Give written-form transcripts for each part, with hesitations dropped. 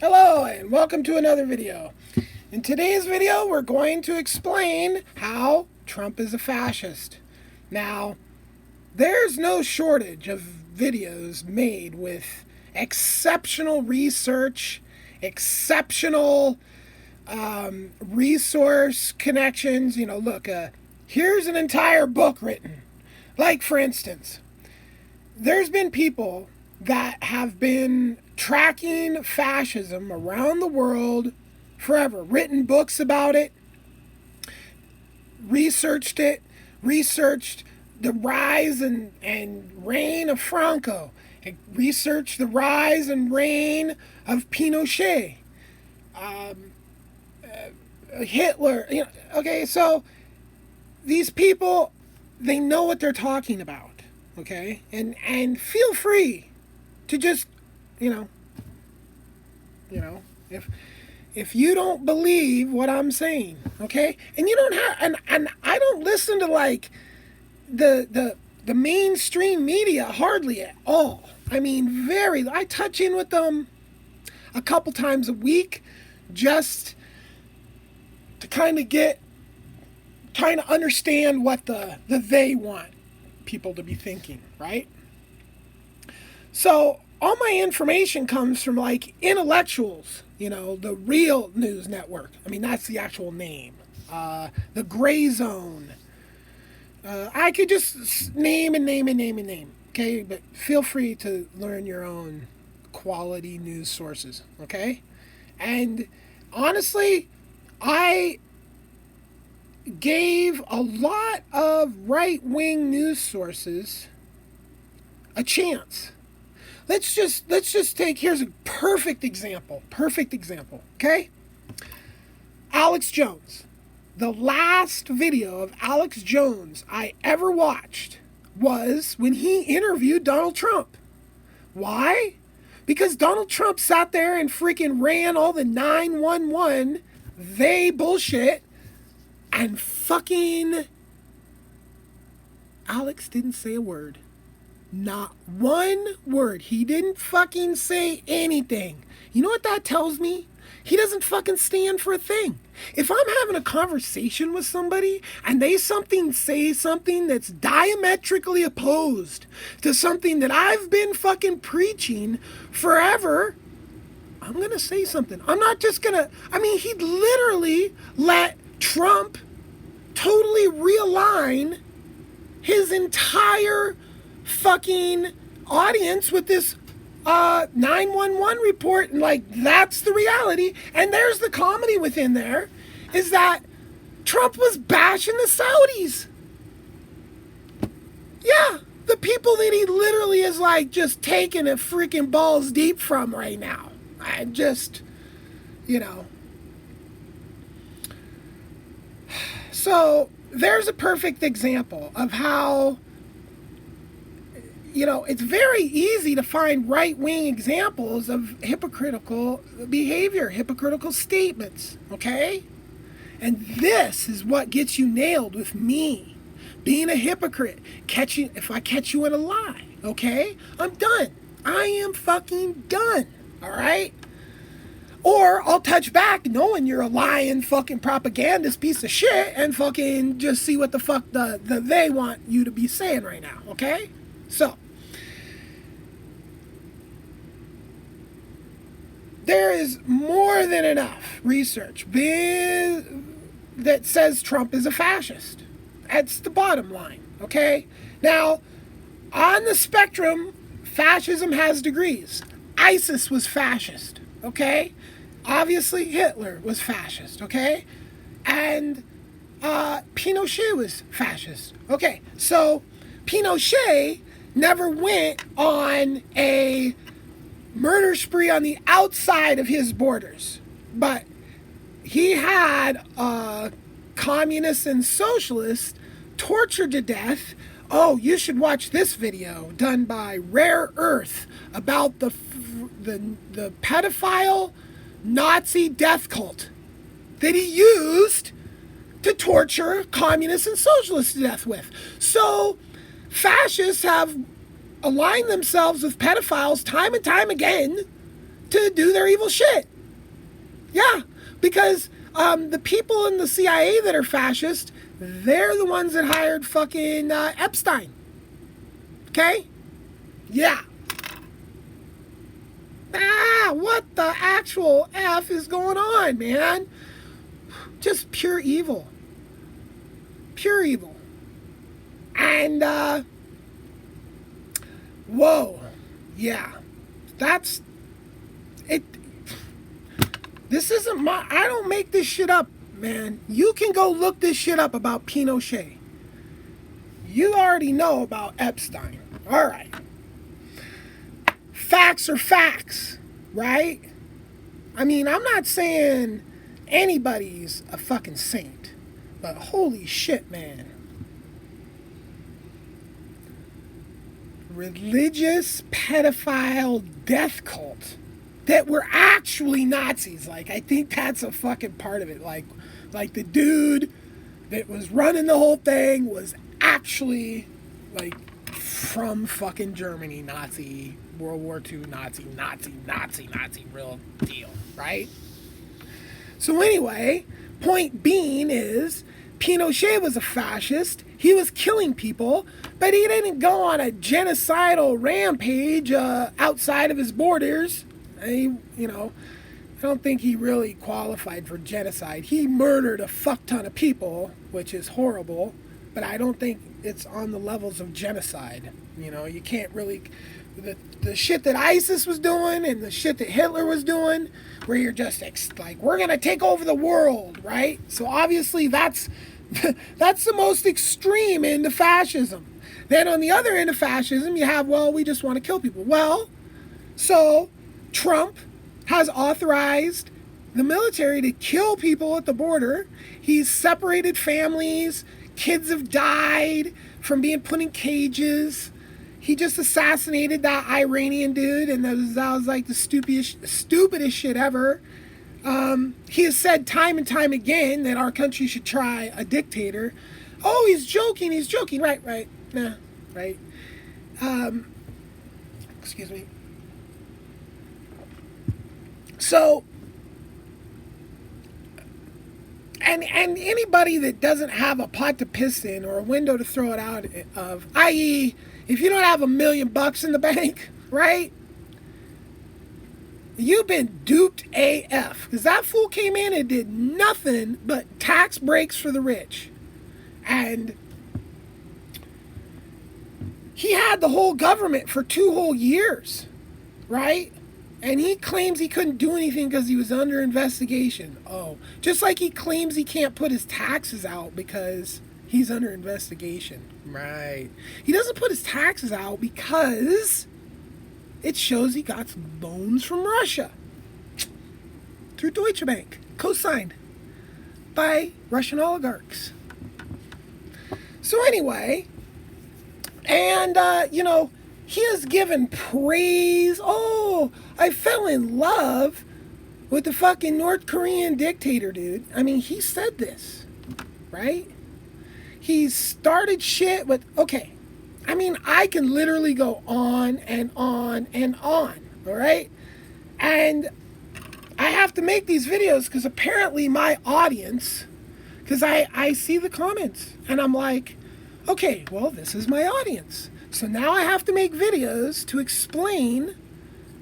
Hello and welcome to another video. In today's video we're going to explain how Trump is a fascist. Now, there's no shortage of videos made with exceptional research, exceptional resource connections. Look, here's an entire book written. Like, for instance, there's been people that have been tracking fascism around the world forever, written books about it, researched the rise and reign of Franco, researched the rise and reign of Pinochet, Hitler. Okay, so these people, they know what they're talking about. Okay, and feel free to just, if you don't believe what I'm saying, okay, and you don't have, and I don't listen to like the mainstream media hardly at all. I mean, I touch in with them a couple times a week just to kind of understand what the they want people to be thinking, right? So all my information comes from like intellectuals, the Real News Network. I mean, that's the actual name. The Gray Zone. I could just name. Okay, but feel free to learn your own quality news sources. Okay, and honestly, I gave a lot of right-wing news sources a chance. Let's just take, here's a perfect example, okay? Alex Jones. The last video of Alex Jones I ever watched was when he interviewed Donald Trump. Why? Because Donald Trump sat there and freaking ran all the 911 they bullshit, and fucking Alex didn't say a word. Not one word. He didn't fucking say anything. You know what that tells me? He doesn't fucking stand for a thing. If I'm having a conversation with somebody and they say something that's diametrically opposed to something that I've been fucking preaching forever, I'm gonna say something. I'm not just gonna, he literally let Trump totally realign his entire fucking audience with this 911 report, and like, that's the reality. And there's the comedy within there, is that Trump was bashing the Saudis. Yeah, the people that he literally is like just taking a freaking balls deep from right now. I just, So there's a perfect example of how, it's very easy to find right-wing examples of hypocritical behavior, hypocritical statements, okay? And this is what gets you nailed with me being a hypocrite. If I catch you in a lie, okay? I'm done. I am fucking done, all right? Or I'll touch back knowing you're a lying fucking propagandist piece of shit and fucking just see what the fuck they want you to be saying right now, okay? So, there is more than enough research that says Trump is a fascist. That's the bottom line, okay? Now, on the spectrum, fascism has degrees. ISIS was fascist, okay? Obviously, Hitler was fascist, okay? And Pinochet was fascist. Okay, so Pinochet never went on a murder spree on the outside of his borders, but he had communists and socialists tortured to death. Oh, you should watch this video done by Rare Earth about the pedophile Nazi death cult that he used to torture communists and socialists to death with. So fascists have aligned themselves with pedophiles time and time again to do their evil shit. Yeah, because the people in the CIA that are fascist, they're the ones that hired fucking Epstein. Okay? Yeah. What the actual F is going on, man? Just pure evil. Pure evil. And, whoa. Yeah. That's, it. This isn't I don't make this shit up, man. You can go look this shit up about Pinochet. You already know about Epstein. All right. Facts are facts, right? I mean, I'm not saying anybody's a fucking saint, but holy shit, man. Religious pedophile death cult that were actually Nazis. Like, I think that's a fucking part of it. Like the dude that was running the whole thing was actually, like, from fucking Germany, Nazi, World War II, Nazi, real deal, right? So anyway, point being is, Pinochet was a fascist. He was killing people, but he didn't go on a genocidal rampage outside of his borders. I don't think he really qualified for genocide. He murdered a fuck ton of people, which is horrible, but I don't think it's on the levels of genocide. You can't really... The shit that ISIS was doing and the shit that Hitler was doing, where you're just like, we're going to take over the world, right? So obviously that's the most extreme end of fascism. Then on the other end of fascism, you have, well, we just want to kill people. Well, so Trump has authorized the military to kill people at the border. He's separated families. Kids have died from being put in cages. He just assassinated that Iranian dude, and that was like the stupidest shit ever. He has said time and time again that our country should try a dictator. Oh, he's joking. Right. Nah, right. Excuse me. So, and anybody that doesn't have a pot to piss in or a window to throw it out of, i.e., if you don't have $1 million in the bank, right? You've been duped AF. Because that fool came in and did nothing but tax breaks for the rich. And he had the whole government for 2 whole years, right? And he claims he couldn't do anything because he was under investigation. Oh, just like he claims he can't put his taxes out because he's under investigation. Right. He doesn't put his taxes out because it shows he got some loans from Russia through Deutsche Bank, co-signed by Russian oligarchs. So anyway, and, he has given praise. Oh, I fell in love with the fucking North Korean dictator, dude. I mean, he said this, right? He started shit with, okay, I mean, I can literally go on and on and on, all right? And I have to make these videos because apparently my audience, because I see the comments and I'm like, okay, well, this is my audience. So now I have to make videos to explain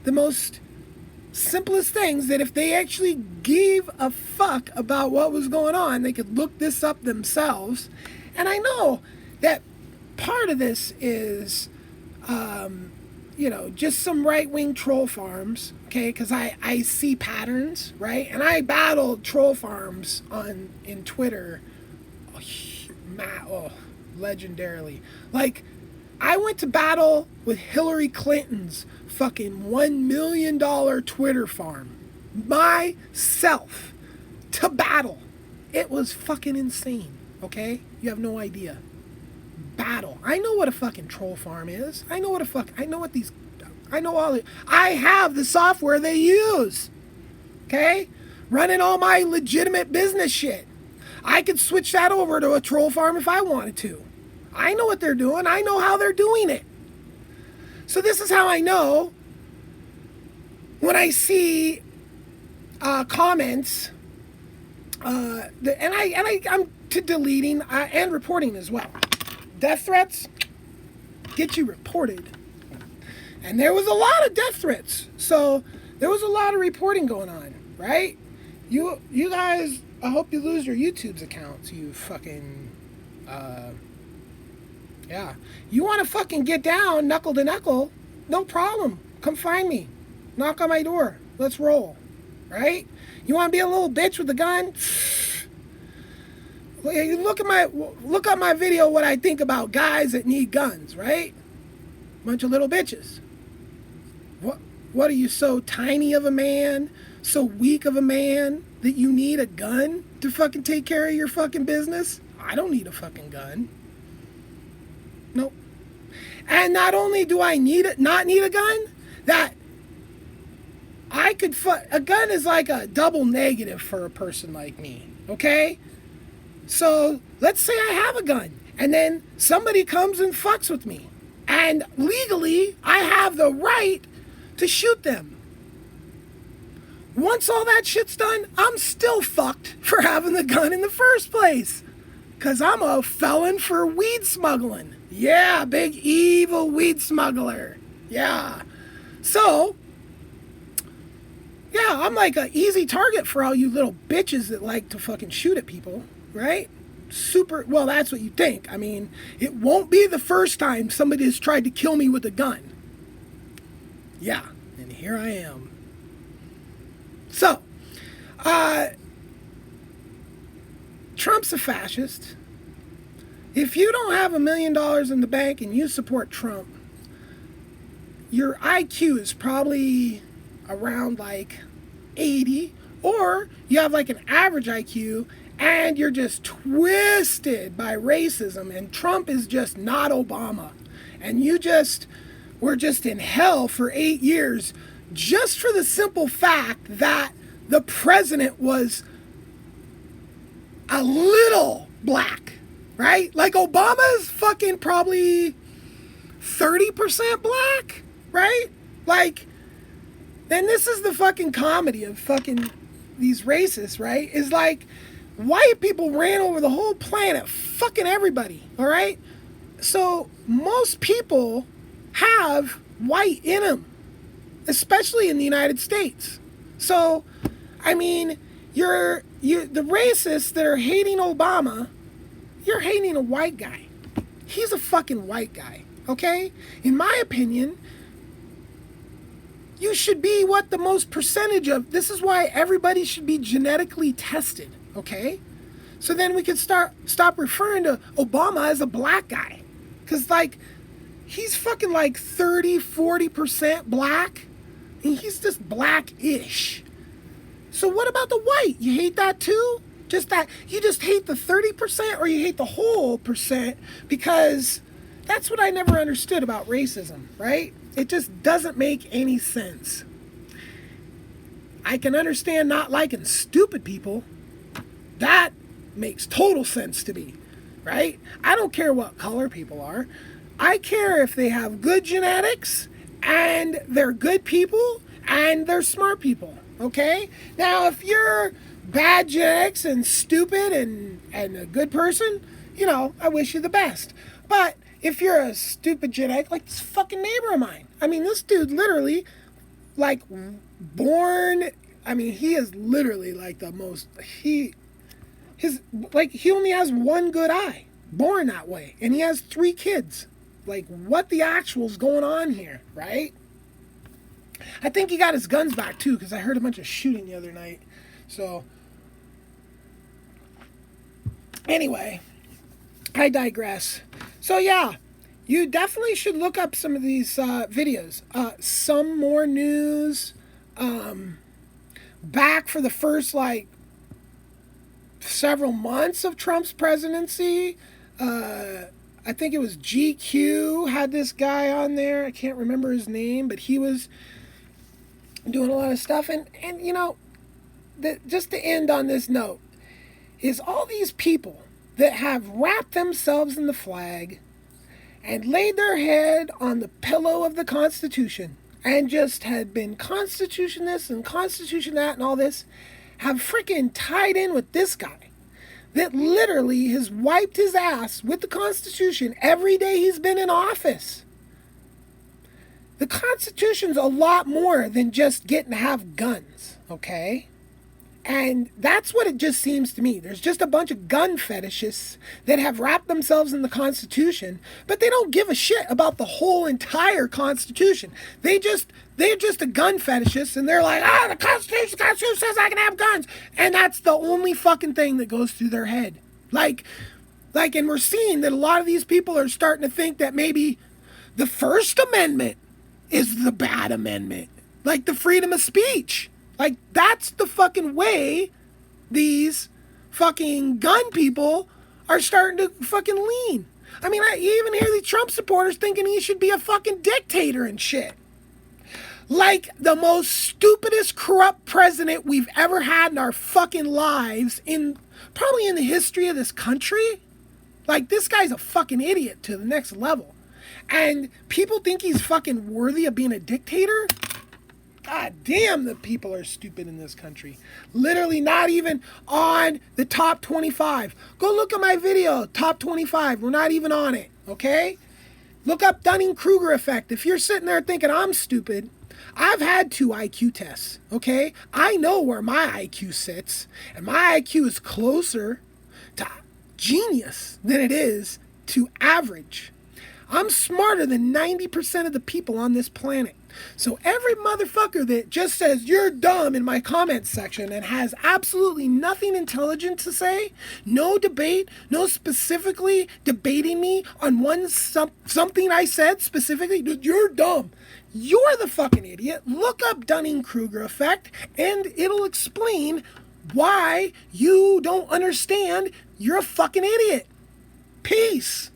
the most simplest things that if they actually gave a fuck about what was going on, they could look this up themselves. And I know that part of this is, just some right-wing troll farms, okay? Because I see patterns, right? And I battled troll farms in Twitter, legendarily. Like, I went to battle with Hillary Clinton's fucking $1 million Twitter farm. Myself. To battle. It was fucking insane. Okay? You have no idea. Battle. I know what a fucking troll farm is. I know all it. I have the software they use. Okay? Running all my legitimate business shit. I could switch that over to a troll farm if I wanted to. I know what they're doing. I know how they're doing it. So this is how I know when I see comments, I'm to deleting and reporting as well. Death threats get you reported, and there was a lot of death threats, so there was a lot of reporting going on, right? You guys, I hope you lose your YouTube's accounts, you fucking, yeah. You want to fucking get down, knuckle to knuckle, no problem. Come find me. Knock on my door. Let's roll, right? You want to be a little bitch with a gun? Look up my video, what I think about guys that need guns, right? Bunch of little bitches. What are you, so tiny of a man, so weak of a man that you need a gun to fucking take care of your fucking business? I don't need a fucking gun. Nope. And not only do I not need a gun, that I could a gun is like a double negative for a person like me, okay? So let's say I have a gun, and then somebody comes and fucks with me, and legally I have the right to shoot them. Once all that shit's done, I'm still fucked for having the gun in the first place, because I'm a felon for weed smuggling. Yeah, big evil weed smuggler. Yeah. So, yeah, I'm like an easy target for all you little bitches that like to fucking shoot at people, right? Well, that's what you think. I mean, it won't be the first time somebody has tried to kill me with a gun. Yeah, and here I am. So, Trump's a fascist. If you don't have $1 million in the bank and you support Trump, your IQ is probably around like 80, or you have like an average IQ and you're just twisted by racism, and Trump is just not Obama, and you just were just in hell for 8 years just for the simple fact that the president was a little black, right? Like Obama's fucking probably 30% black, right? Like, then this is the fucking comedy of fucking these racists, right? Is like, white people ran over the whole planet, fucking everybody, all right? So most people have white in them, especially in the United States. So, I mean, you're the racists that are hating Obama, you're hating a white guy. He's a fucking white guy, okay? In my opinion, you should be what the most percentage of. This is why everybody should be genetically tested, okay? So then we can stop referring to Obama as a black guy. Because, like, he's fucking like 30-40% black, and he's just black-ish. So what about the white? You hate that too? Just that you just hate the 30%, or you hate the whole percent? Because that's what I never understood about racism, right? It just doesn't make any sense. I can understand not liking stupid people. That makes total sense to me, right? I don't care what color people are. I care if they have good genetics and they're good people and they're smart people, okay? Now, if you're bad genetics and stupid and a good person, you know, I wish you the best. But if you're a stupid genetic, like this fucking neighbor of mine. I mean, this dude literally, like, born, I mean, he is literally like the most, he only has one good eye, born that way, and he has 3 kids. Like, what the actual's going on here, right? I think he got his guns back too, because I heard a bunch of shooting the other night. So, anyway, I digress. So yeah, you definitely should look up some of these videos. Some more news. Back for the first, like, several months of Trump's presidency. I think it was GQ had this guy on there. I can't remember his name, but he was doing a lot of stuff. And you know, just to end on this note, is all these people that have wrapped themselves in the flag and laid their head on the pillow of the Constitution and just had been Constitution this and Constitution that and all this, have freaking tied in with this guy that literally has wiped his ass with the Constitution every day he's been in office. The Constitution's a lot more than just getting to have guns, okay? And that's what it just seems to me. There's just a bunch of gun fetishists that have wrapped themselves in the Constitution, but they don't give a shit about the whole entire Constitution. They're just a gun fetishist, and they're like, the Constitution says I can have guns. And that's the only fucking thing that goes through their head. Like, and we're seeing that a lot of these people are starting to think that maybe the First Amendment is the bad amendment. Like the freedom of speech. Like, that's the fucking way these fucking gun people are starting to fucking lean. I mean, you even hear these Trump supporters thinking he should be a fucking dictator and shit. Like the most stupidest, corrupt president we've ever had in our fucking lives, probably in the history of this country. Like, this guy's a fucking idiot to the next level. And people think he's fucking worthy of being a dictator? God damn, the people are stupid in this country. Literally not even on the top 25. Go look at my video, top 25. We're not even on it, okay? Look up Dunning-Kruger effect. If you're sitting there thinking I'm stupid, I've had 2 IQ tests, okay? I know where my IQ sits, and my IQ is closer to genius than it is to average. I'm smarter than 90% of the people on this planet. So every motherfucker that just says you're dumb in my comments section and has absolutely nothing intelligent to say, no debate, no specifically debating me on something I said specifically, you're dumb. You're the fucking idiot. Look up Dunning-Kruger effect and it'll explain why you don't understand you're a fucking idiot. Peace.